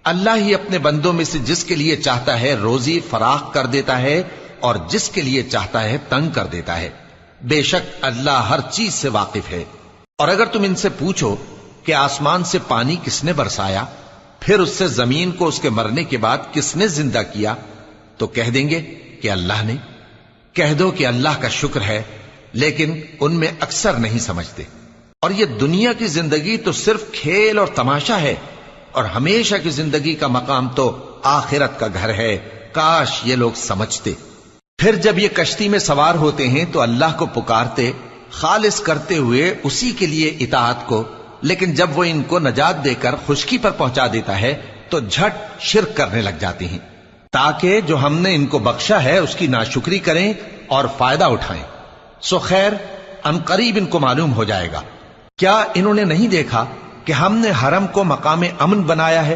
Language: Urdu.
اللہ ہی اپنے بندوں میں سے جس کے لیے چاہتا ہے روزی فراخ کر دیتا ہے اور جس کے لیے چاہتا ہے تنگ کر دیتا ہے۔ بے شک اللہ ہر چیز سے واقف ہے۔ اور اگر تم ان سے پوچھو کہ آسمان سے پانی کس نے برسایا، پھر اس سے زمین کو اس کے مرنے کے بعد کس نے زندہ کیا، تو کہہ دیں گے کہ اللہ نے۔ کہہ دو کہ اللہ کا شکر ہے، لیکن ان میں اکثر نہیں سمجھتے۔ اور یہ دنیا کی زندگی تو صرف کھیل اور تماشا ہے، اور ہمیشہ کی زندگی کا مقام تو آخرت کا گھر ہے۔ کاش یہ لوگ سمجھتے۔ پھر جب یہ کشتی میں سوار ہوتے ہیں تو اللہ کو پکارتے، خالص کرتے ہوئے اسی کے لیے اطاعت کو، لیکن جب وہ ان کو نجات دے کر خشکی پر پہنچا دیتا ہے تو جھٹ شرک کرنے لگ جاتے ہیں، تاکہ جو ہم نے ان کو بخشا ہے اس کی ناشکری کریں اور فائدہ اٹھائیں۔ سو خیر ان قریب ان کو معلوم ہو جائے گا۔ کیا انہوں نے نہیں دیکھا کہ ہم نے حرم کو مقام امن بنایا ہے؟